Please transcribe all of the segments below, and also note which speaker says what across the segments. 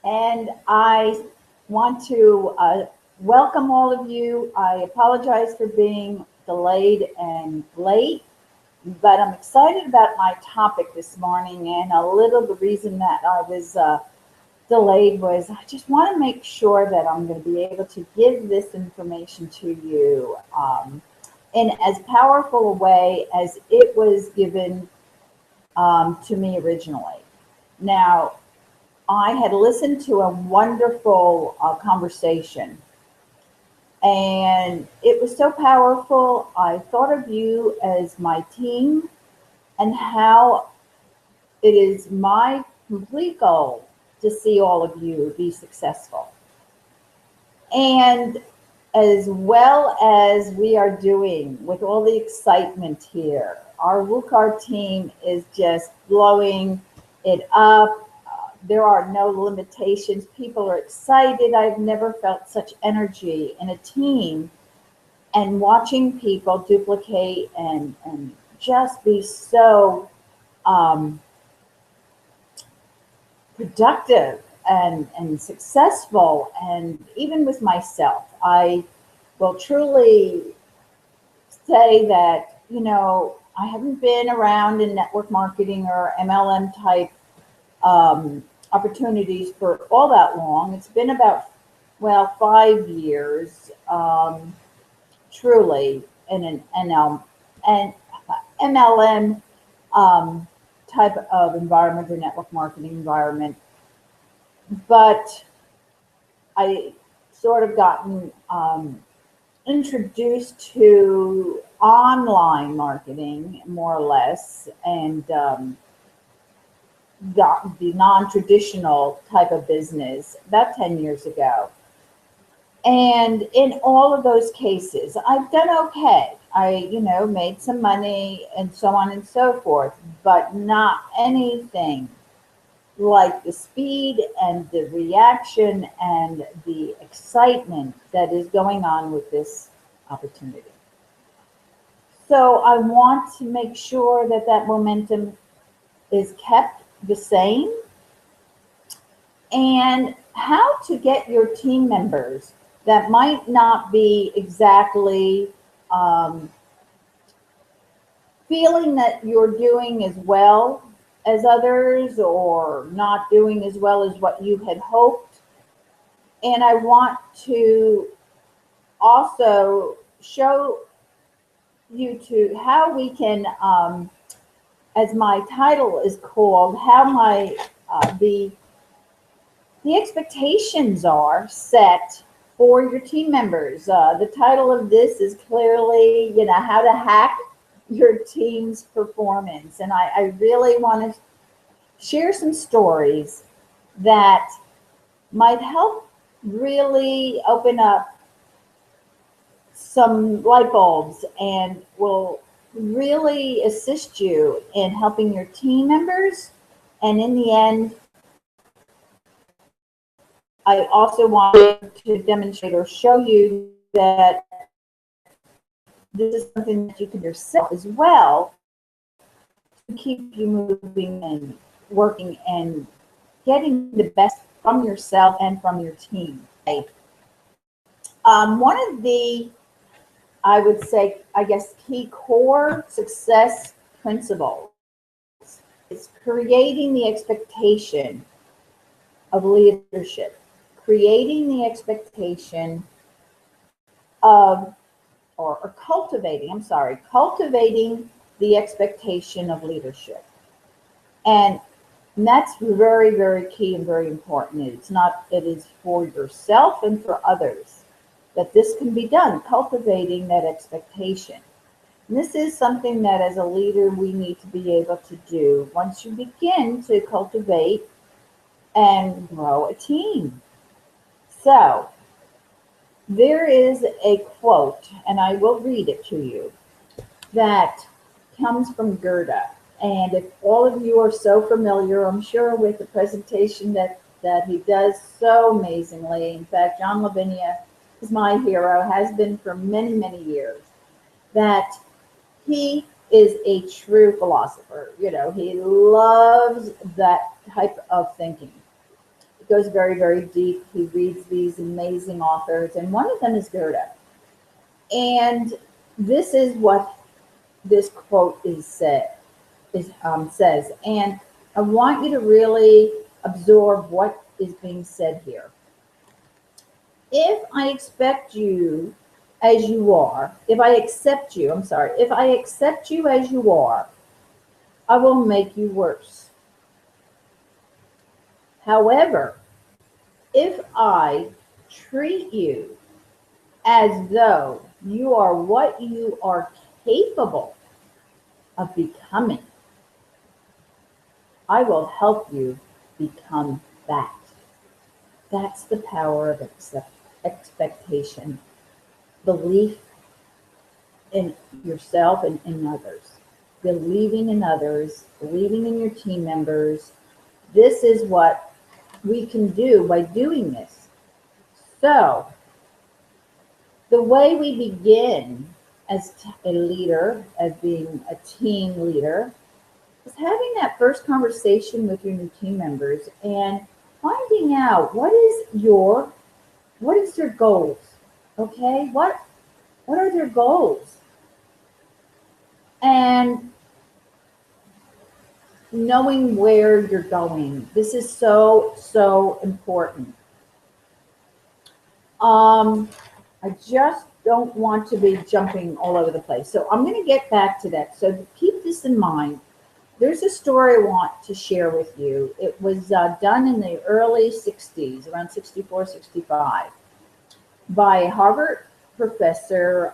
Speaker 1: And I want to welcome all of you. I apologize for being delayed and late, but I'm excited about my topic this morning. And a little the reason that I was delayed was I just want to make sure that I'm going to be able to give this information to you in as powerful a way as it was given to me originally. Now, I had listened to a wonderful conversation, and it was so powerful. I thought of you as my team and how it is my complete goal to see all of you be successful. And as well as we are doing with all the excitement here, our WooCard team is just blowing it up. There are no limitations. People are excited. I've never felt such energy in a team, and watching people duplicate and just be so um, productive and successful. And even with myself, I will truly say that, I haven't been around in network marketing or MLM type opportunities for all that long. It's been about, 5 years, truly, in an and MLM type of environment or network marketing environment. But I sort of gotten introduced to online marketing, more or less, and the non-traditional type of business about 10 years ago. And in all of those cases, I've done okay. I, made some money and so on and so forth, but not anything like the speed and the reaction and the excitement that is going on with this opportunity. So I want to make sure that that momentum is kept the same, and how to get your team members that might not be exactly feeling that you're doing as well as others or not doing as well as what you had hoped. And I want to also show you to how we can, as my title is called, how my the expectations are set for your team members. The title of this is clearly, how to hack your team's performance. And I really want to share some stories that might help really open up some light bulbs and will really assist you in helping your team members. And in the end, I also want to demonstrate or show you that this is something that you can yourself as well to keep you moving and working and getting the best from yourself and from your team. One of the, I would say, key core success principles is creating the expectation of leadership, creating the expectation of, or cultivating the expectation of leadership. And that's very, very key and very important. It is for yourself and for others that this can be done, cultivating that expectation. And this is something that as a leader we need to be able to do once you begin to cultivate and grow a team. So there is a quote, and I will read it to you, that comes from Goethe. And if all of you are so familiar, I'm sure, with the presentation that he does so amazingly. In fact, John Lavinia is my hero, has been for many, many years, that he is a true philosopher. He loves that type of thinking. goes very, very deep. He reads these amazing authors, and one of them is Goethe. And this is what this quote says. And I want you to really absorb what is being said here. If I expect you as you are, if I accept you as you are, I will make you worse. However, if I treat you as though you are what you are capable of becoming, I will help you become that. That's the power of expectation, belief in yourself and in others, believing in others, believing in your team members. This is what we can do by doing this. So, the way we begin as a leader, as being a team leader, is having that first conversation with your new team members and finding out what is their goals. Okay, what are their goals? And knowing where you're going. This is so important. I just don't want to be jumping all over the place. So I'm going to get back to that. So keep this in mind. There's a story I want to share with you. It was done in the early 60s, around 64, 65, by a Harvard professor,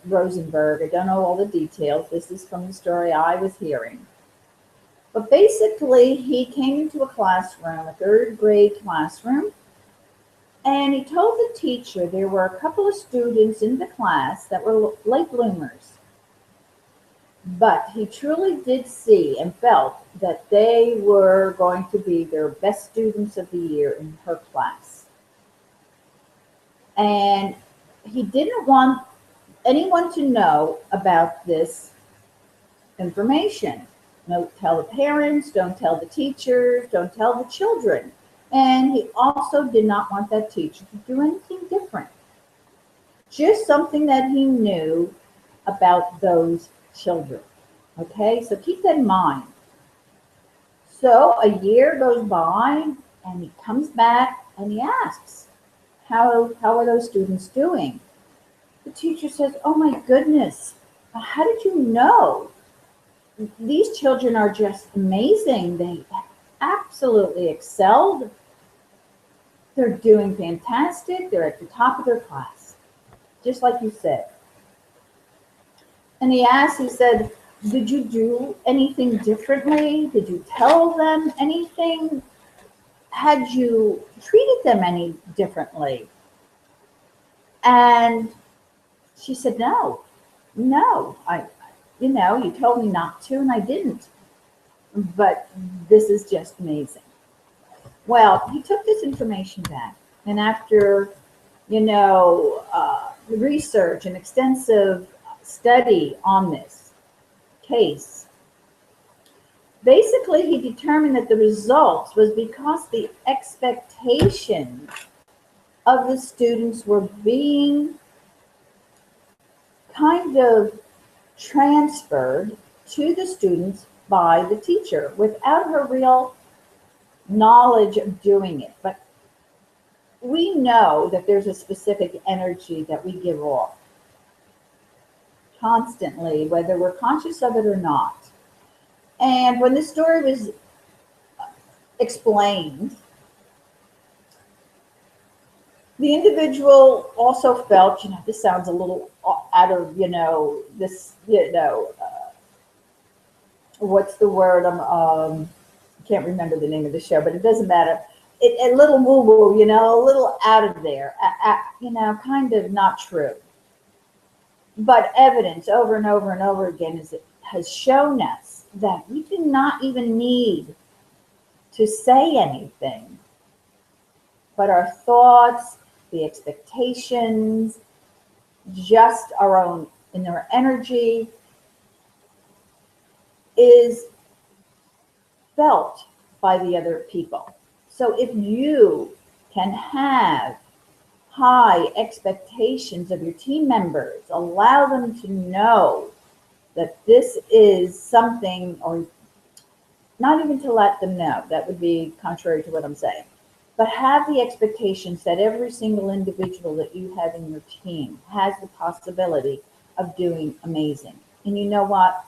Speaker 1: Rosenberg. I don't know all the details. This is from the story I was hearing. But basically, he came into a classroom, a third grade classroom, and he told the teacher there were a couple of students in the class that were late bloomers. But he truly did see and felt that they were going to be their best students of the year in her class. And he didn't want anyone to know about this information. Don't tell the parents, don't tell the teachers, don't tell the children. And he also did not want that teacher to do anything different. Just something that he knew about those children. Okay, so keep that in mind. So a year goes by and he comes back and he asks, how are those students doing? The teacher says, oh my goodness, how did you know? These children are just amazing. They absolutely excelled. They're doing fantastic. They're at the top of their class, just like you said. And he said, did you do anything differently? Did you tell them anything? Had you treated them any differently? And she said, no, you told me not to, and I didn't. But this is just amazing. Well, he took this information back, and after, research and extensive study on this case, basically he determined that the results was because the expectations of the students were being kind of transferred to the students by the teacher without her real knowledge of doing it. But we know that there's a specific energy that we give off constantly, whether we're conscious of it or not. And when this story was explained, the individual also felt, this sounds a little out of, what's the word? I can't remember the name of the show, but it doesn't matter. A little woo-woo, a little out of there, kind of not true. But evidence over and over and over again has shown us that we do not even need to say anything, but our thoughts, the expectations, just our own inner energy is felt by the other people. So if you can have high expectations of your team members, allow them to know that this is something, or not even to let them know, that would be contrary to what I'm saying, but have the expectations that every single individual that you have in your team has the possibility of doing amazing. And you know what?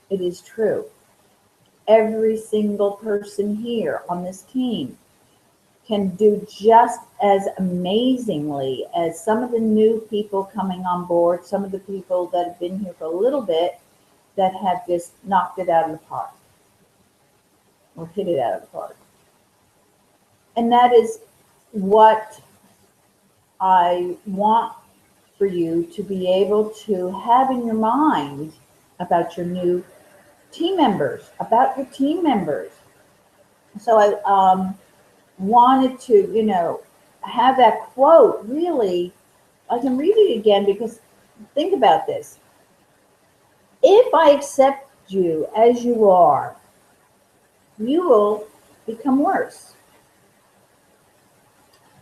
Speaker 1: It is true. Every single person here on this team can do just as amazingly as some of the new people coming on board, some of the people that have been here for a little bit that have just knocked it out of the park or hit it out of the park. And that is what I want for you to be able to have in your mind about your new team members, about your team members. So I wanted to, have that quote really, I can read it again because think about this. If I accept you as you are, you will become worse.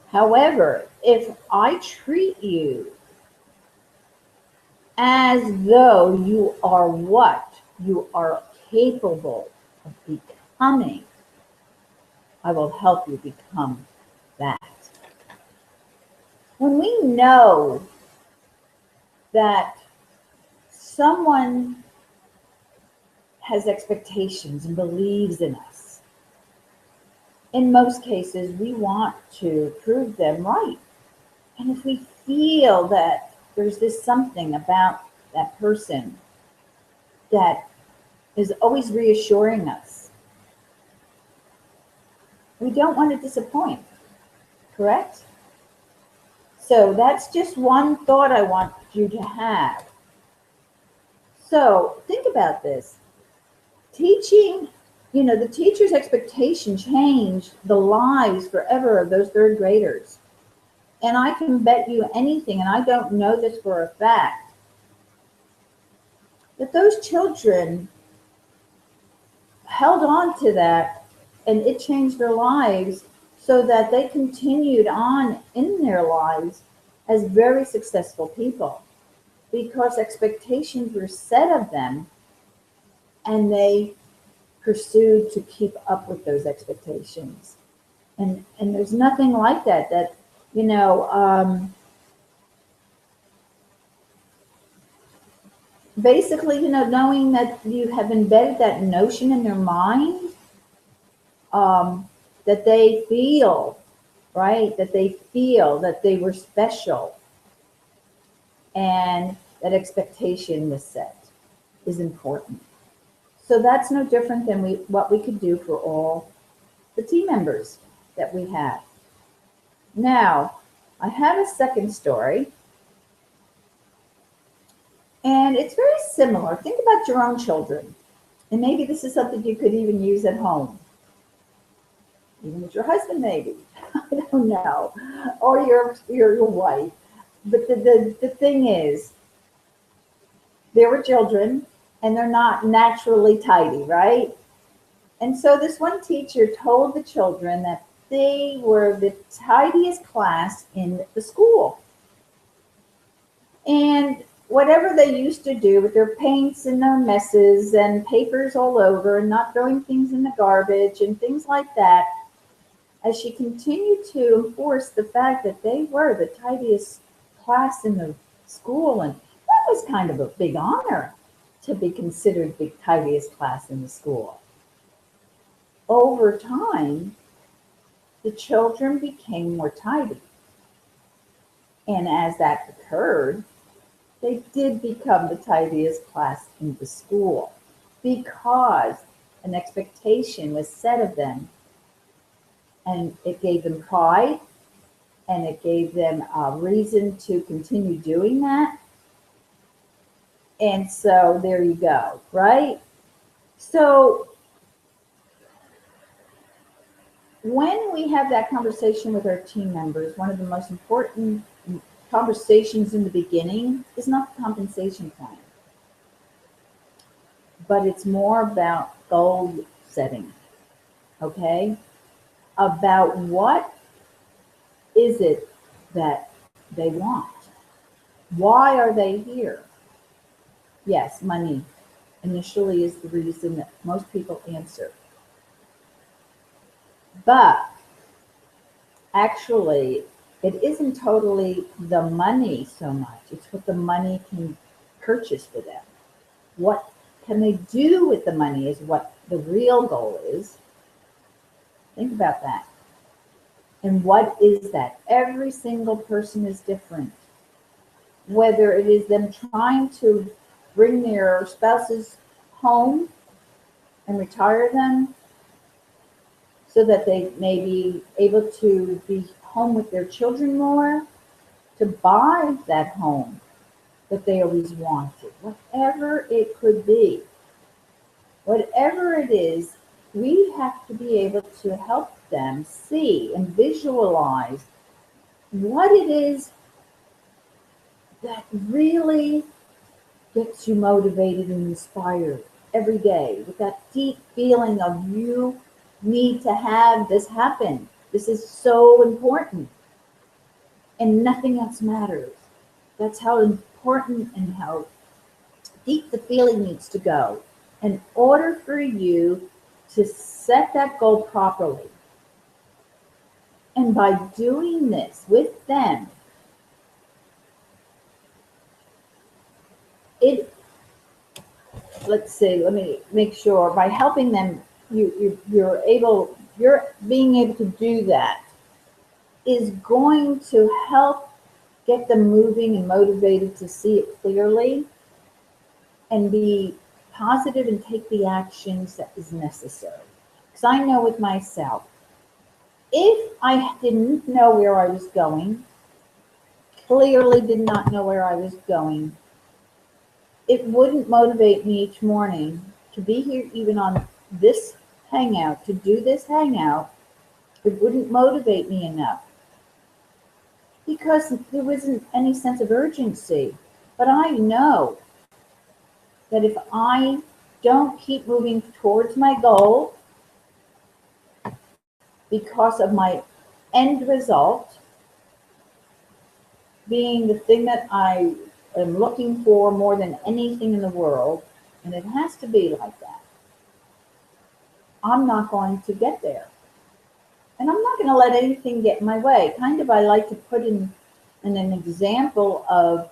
Speaker 1: However, if I treat you as though you are what you are capable of becoming, I will help you become that. When we know that someone has expectations and believes in us, in most cases, we want to prove them right. And if we feel that there's this something about that person that is always reassuring us, we don't want to disappoint, correct? So that's just one thought I want you to have. So think about this. Teaching, the teacher's expectation changed the lives forever of those third graders. And I can bet you anything, and I don't know this for a fact, that those children held on to that and it changed their lives so that they continued on in their lives as very successful people because expectations were set of them and they pursued to keep up with those expectations. And there's nothing like that, basically, knowing that you have embedded that notion in their mind, that they feel, right? That they feel that they were special and that expectation was set is important. So that's no different than what we could do for all the team members that we have. Now, I have a second story, and it's very similar. Think about your own children, and maybe this is something you could even use at home, even with your husband, maybe. I don't know, or your wife. But the thing is, there were children, and they're not naturally tidy, right? And so this one teacher told the children that they were the tidiest class in the school. And whatever they used to do with their paints and their messes and papers all over and not throwing things in the garbage and things like that, as she continued to enforce the fact that they were the tidiest class in the school, and that was kind of a big honor to be considered the tidiest class in the school. Over time, the children became more tidy. And as that occurred, they did become the tidiest class in the school because an expectation was set of them, and it gave them pride, and it gave them a reason to continue doing that. And so there you go, right? So when we have that conversation with our team members, one of the most important conversations in the beginning is not the compensation plan, but it's more about goal setting, okay? about what is it that they want. Why are they here? Yes, money initially is the reason that most people answer. But actually, it isn't totally the money so much. It's what the money can purchase for them. What can they do with the money is what the real goal is. Think about that. And what is that? Every single person is different. Whether it is them trying to bring their spouses home and retire them so that they may be able to be home with their children more, to buy that home that they always wanted, whatever it could be. Whatever it is, we have to be able to help them see and visualize what it is that really gets you motivated and inspired every day with that deep feeling of you need to have this happen. This is so important. And nothing else matters. That's how important and how deep the feeling needs to go in order for you to set that goal properly. And by doing this with them, let me make sure, by helping them, you're being able to do that is going to help get them moving and motivated to see it clearly and be positive and take the actions that is necessary. Because I know with myself, if I didn't know where I was going, clearly did not know where I was going, it wouldn't motivate me each morning to be here even on this hangout, to do this hangout. It wouldn't motivate me enough because there wasn't any sense of urgency. But I know that if I don't keep moving towards my goal because of my end result being the thing that I am looking for more than anything in the world, and it has to be like that, I'm not going to get there. And I'm not going to let anything get in my way. Kind of, I like to put in an example of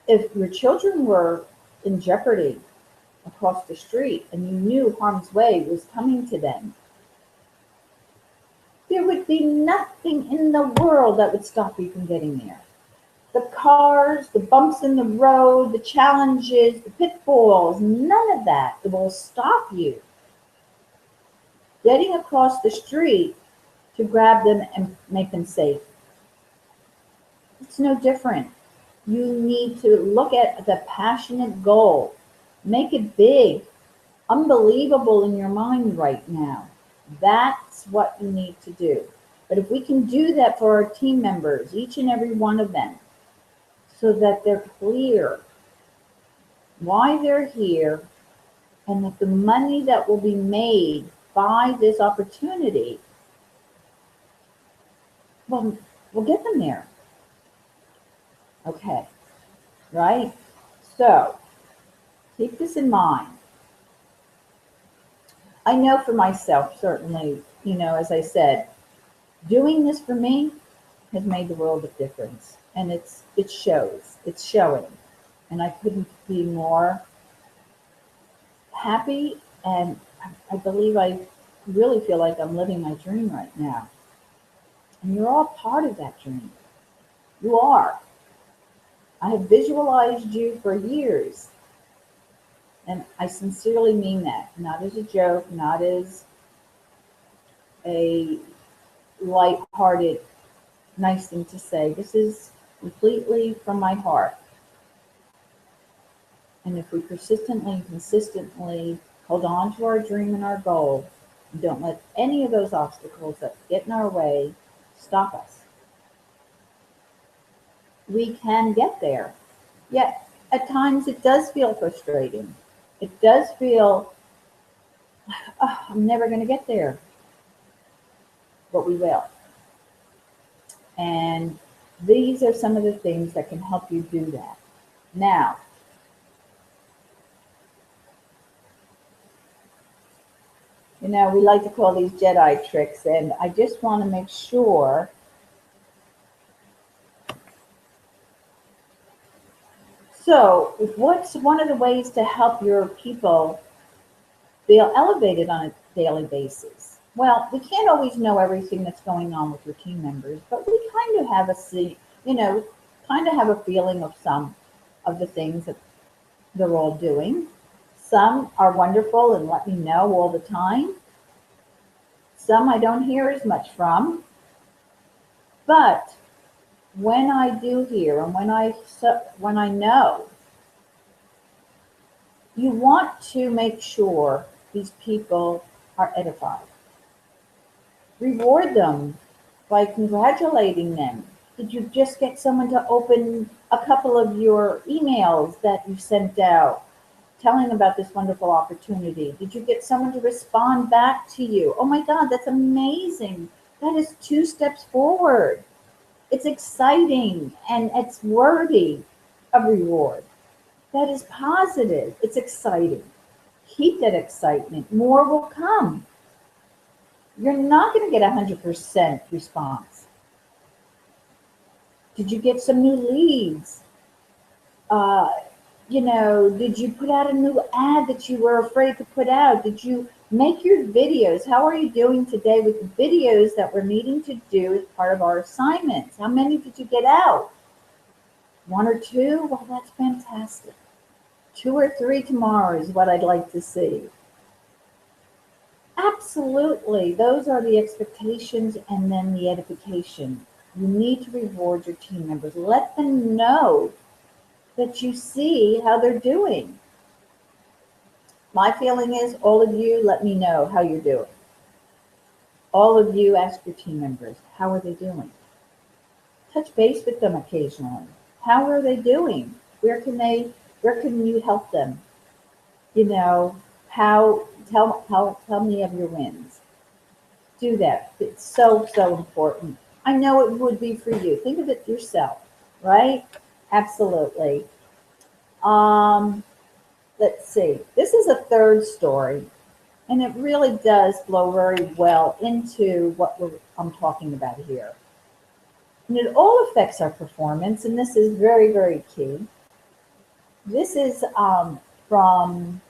Speaker 1: if your children were in jeopardy across the street and you knew harm's way was coming to them, there would be nothing in the world that would stop you from getting there. The cars, the bumps in the road, the challenges, the pitfalls, none of that will stop you getting across the street to grab them and make them safe. It's no different. You need to look at the passionate goal. Make it big, unbelievable in your mind right now. That's what you need to do. But if we can do that for our team members, each and every one of them, so that they're clear why they're here and that the money that will be made by this opportunity, well, we'll get them there. Okay, right? So keep this in mind. I know for myself, certainly, as I said, doing this for me has made the world of difference. And it shows, it's showing. And I couldn't be more happy. And I believe I really feel like I'm living my dream right now. And you're all part of that dream. You are. I have visualized you for years. And I sincerely mean that, not as a joke, not as a light-hearted, nice thing to say. This is completely from my heart. And if we persistently and consistently hold on to our dream and our goal, and don't let any of those obstacles that get in our way stop us, we can get there. Yet, at times it does feel frustrating. It does feel, oh, I'm never going to get there. but we will. And these are some of the things that can help you do that. Now, we like to call these Jedi tricks, and I just want to make sure. So, what's one of the ways to help your people feel elevated on a daily basis? Well, we can't always know everything that's going on with your team members, but we kind of have kind of have a feeling of some of the things that they're all doing. Some are wonderful and let me know all the time. Some I don't hear as much from. But when I do hear and when I know, you want to make sure these people are edified. Reward them by congratulating them. Did you just get someone to open a couple of your emails that you sent out telling about this wonderful opportunity? Did you get someone to respond back to you? Oh my God, that's amazing. That is 2 steps forward. It's exciting and it's worthy of reward. That is positive. It's exciting. Keep that excitement. More will come. You're not going to get 100% response. Did you get some new leads? Did you put out a new ad that you were afraid to put out? Did you make your videos? How are you doing today with the videos that we're needing to do as part of our assignments? How many did you get out? 1 or 2? Well, that's fantastic. 2 or 3 tomorrow is what I'd like to see. Absolutely. Those are the expectations and then the edification. You need to reward your team members. Let them know that you see how they're doing. My feeling is all of you let me know how you're doing. All of you ask your team members, how are they doing? Touch base with them occasionally. How are they doing? Where can you help them? Tell me of your wins. Do that. It's so, so important. I know it would be for you. Think of it yourself, right? Absolutely. Let's see. This is a third story, and it really does flow very well into what I'm talking about here. And it all affects our performance, and this is very, very key. This is from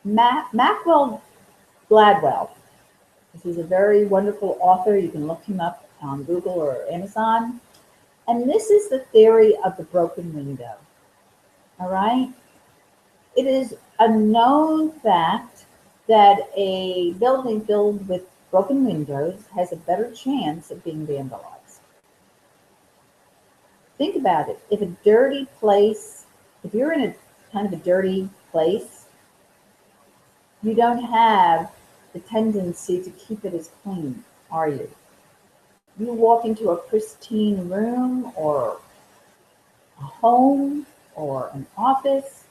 Speaker 1: Maxwell Gladwell. This is a very wonderful author. You can look him up on Google or Amazon. And this is the theory of the broken window. All right? It is a known fact that a building filled with broken windows has a better chance of being vandalized. Think about it. If you're in a kind of a dirty place, you don't have the tendency to keep it as clean, are you? You walk into a pristine room or a home or an office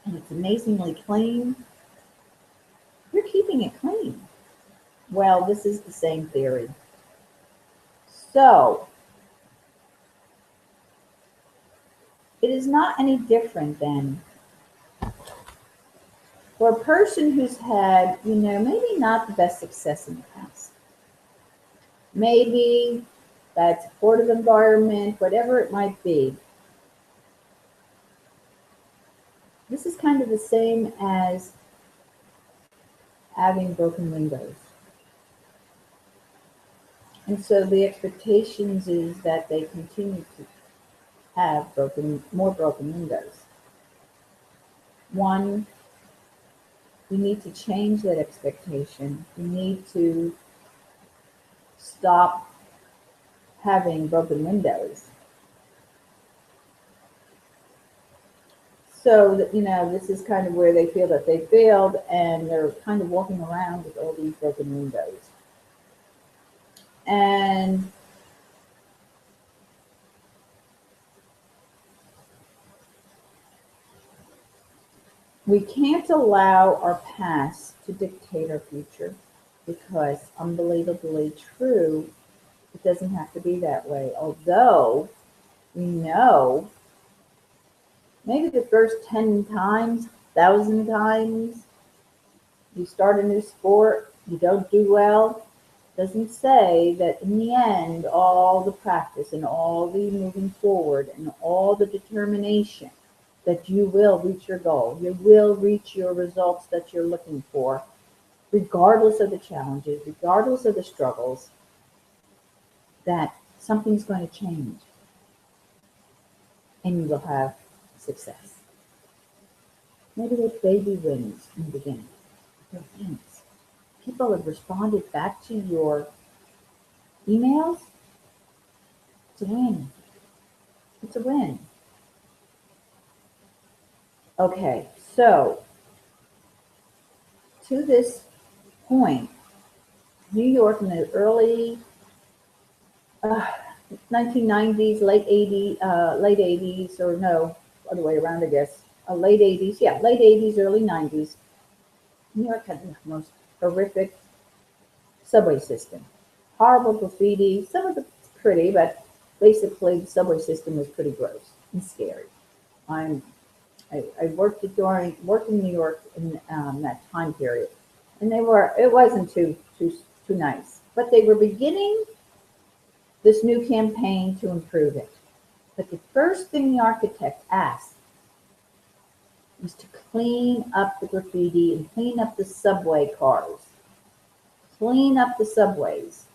Speaker 1: and it's amazingly clean, you're keeping it clean. Well, this is the same theory. So, it is not any different than for a person who's had, maybe not the best success in the past. Maybe that supportive environment, whatever it might be. This is kind of the same as having broken windows. And so the expectations is that they continue to have more broken windows. One, we need to change that expectation. We need to stop having broken windows. So that, this is kind of where they feel that they failed and they're kind of walking around with all these broken windows. And we can't allow our past to dictate our future. because unbelievably true, it doesn't have to be that way. Although we know maybe the first 10 times, 1,000 times you start a new sport, you don't do well, doesn't say that in the end, all the practice and all the moving forward and all the determination that you will reach your goal, you will reach your results that you're looking for, regardless of the challenges, regardless of the struggles, that something's going to change and you will have success. Maybe those baby wins in the beginning. They're wins. People have responded back to your emails. It's a win. It's a win. Okay, so to this point, New York in the early 1990s, late 80s, or no, other way around, I guess. Late 80s, yeah, late 80s, early 90s. New York had the most horrific subway system. Horrible graffiti. Some of it's pretty, but basically the subway system was pretty gross and scary. I worked in New York in that time period, and it wasn't too nice, but they were beginning this new campaign to improve it. But the first thing the architect asked was to clean up the graffiti and clean up the subway cars, clean up the subways.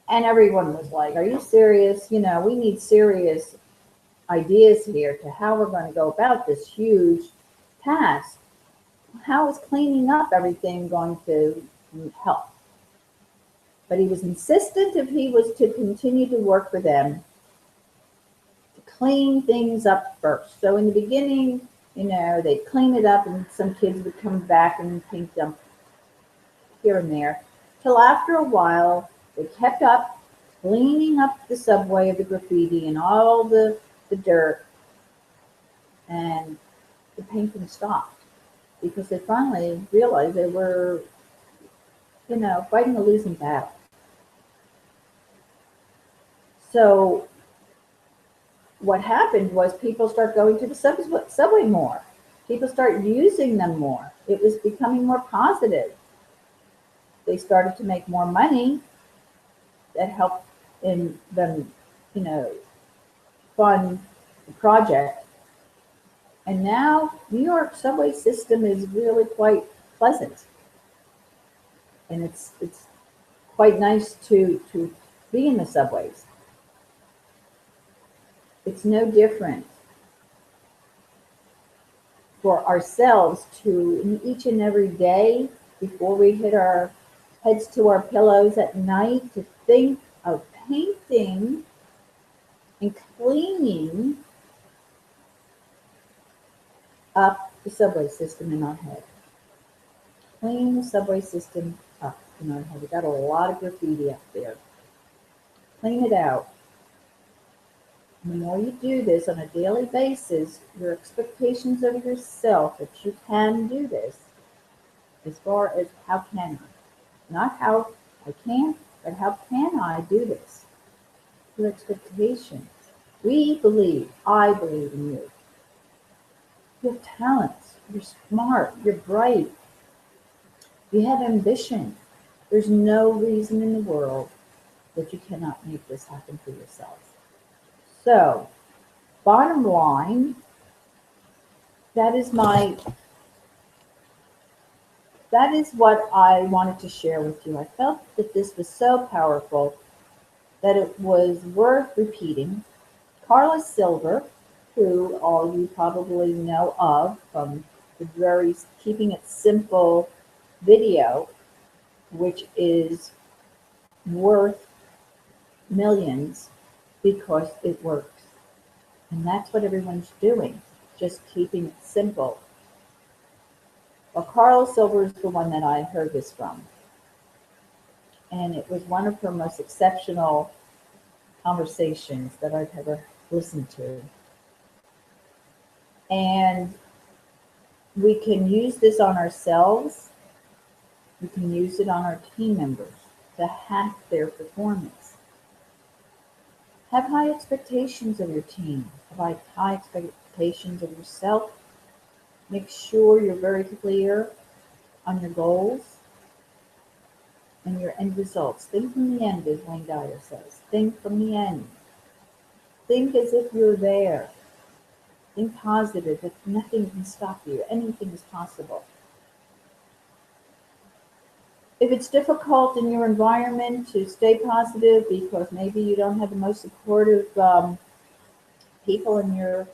Speaker 1: And everyone was like, are you serious? You know, we need serious ideas here to how we're going to go about this huge task. How is cleaning up everything going to help? But he was insistent if he was to continue to work for them to clean things up first. So in the beginning, you know, they'd clean it up and some kids would come back and paint them here and there. Till after a while, they kept up cleaning up the subway of the graffiti and all the dirt, and the painting stopped because they finally realized they were, you know, fighting a losing battle. So what happened was people start going to the subway more. People start using them more. It was becoming more positive. They started to make more money that helped in them, you know, fund the project. And now New York subway system is really quite pleasant. And it's quite nice to be in the subways. It's no different for ourselves to each and every day before we hit our heads to our pillows at night to think of painting and cleaning up the subway system in our head. Clean the subway system up in our head. We got a lot of graffiti up there. Clean it out. The more you do this on a daily basis, your expectations of yourself that you can do this, as far as how can I? Not how I can't, but how can I do this? Your expectations. We believe, I believe in you. You have talents, you're smart, you're bright, you have ambition. There's no reason in the world that you cannot make this happen for yourself. So, bottom line, that is what I wanted to share with you. I felt that this was so powerful that it was worth repeating. Carla Silver, who all you probably know of from the very Keeping It Simple video, which is worth millions because it works. And that's what everyone's doing, just keeping it simple. Well, Carla Silver is the one that I heard this from. And it was one of her most exceptional conversations that I've ever listened to. And we can use this on ourselves We can use it on our team members to hack their performance. Have high expectations of your team. Have high expectations of yourself. Make sure you're very clear on your goals and your end results. Think from the end, as Wayne Dyer says. Think from the end. Think as if you're there. Think positive, that nothing can stop you. Anything is possible. If it's difficult in your environment to stay positive because maybe you don't have the most supportive people in your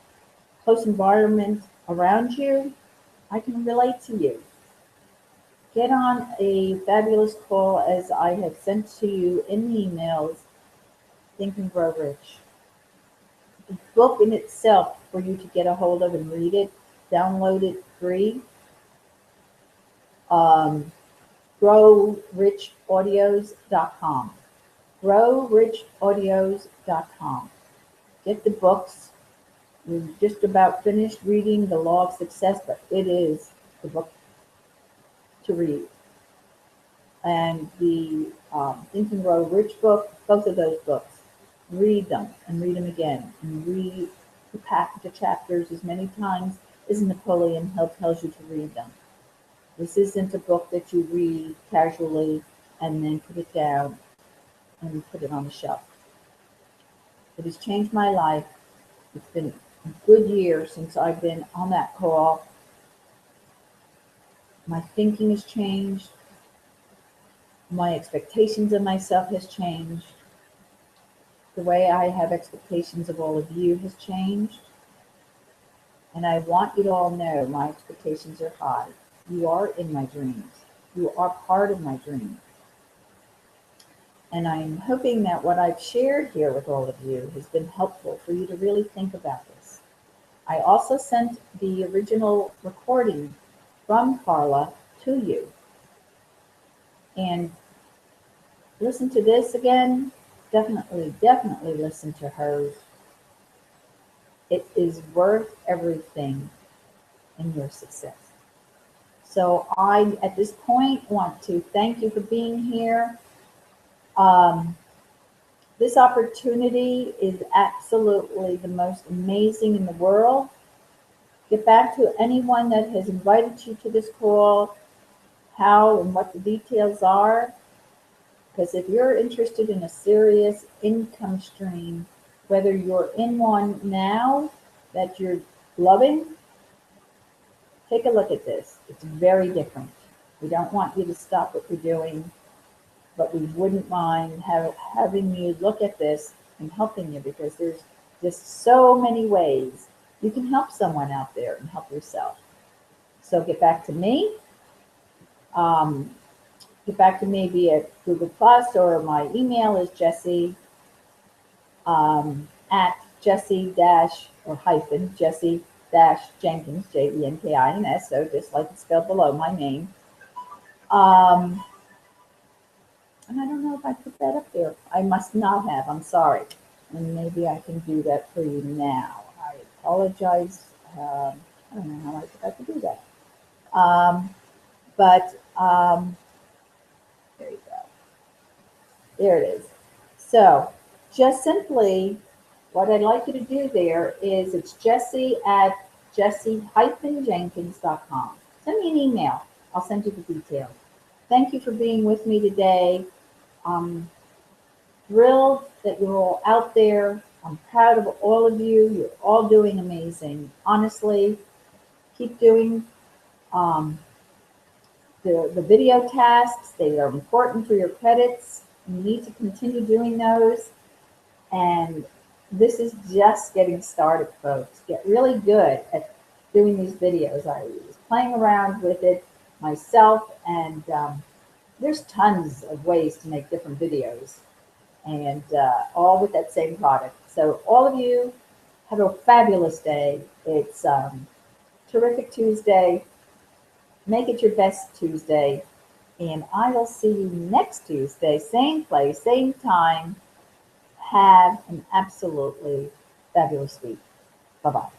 Speaker 1: close environment around you, I can relate to you. Get on a fabulous call, as I have sent to you in the emails, Think and Grow Rich. The book in itself for you to get a hold of and read it, download it free. GrowRichAudios.com. GrowRichAudios.com. Get the books. We're just about finished reading The Law of Success, but it is the book to read. And the Think and Grow Rich book, both of those books. Read them and read them again. And read the chapters as many times as Napoleon Hill tells you to read them. This isn't a book that you read casually and then put it down and put it on the shelf. It has changed my life. It's been a good year since I've been on that call. My thinking has changed. My expectations of myself has changed. The way I have expectations of all of you has changed. And I want you to all know my expectations are high. You are in my dreams. You are part of my dream. And I'm hoping that what I've shared here with all of you has been helpful for you to really think about this. I also sent the original recording from Carla to you. And listen to this again. Definitely listen to hers. It is worth everything in your success. So I, at this point, want to thank you for being here. This opportunity is absolutely the most amazing in the world. Get back to anyone that has invited you to this call, how and what the details are. Because if you're interested in a serious income stream, whether you're in one now that you're loving, take a look at this. It's very different. We don't want you to stop what you're doing, but we wouldn't mind having you look at this and helping you, because there's just so many ways you can help someone out there and help yourself. So get back to me. Get back to me via Google Plus, or my email is Jessie at Jessie-Jenkins, Jenkins, so just like it's spelled below my name. And I don't know if I put that up there. I must not have, I'm sorry. And maybe I can do that for you now. I apologize. I don't know how I forgot to do that. There you go. There it is. So just simply, what I'd like you to do there is, it's Jessie at Jessie-Jenkins.com. Send me an email. I'll send you the details. Thank you for being with me today. I'm thrilled that you're all out there. I'm proud of all of you. You're all doing amazing. Honestly, keep doing the video tasks. They are important for your credits. You need to continue doing those. And this is just getting started, folks. Get really good at doing these videos. I was playing around with it myself, and there's tons of ways to make different videos, and all with that same product. So all of you have a fabulous day. It's terrific Tuesday. Make it your best Tuesday, and I will see you next Tuesday, same place, same time. Have an absolutely fabulous week. Bye-bye.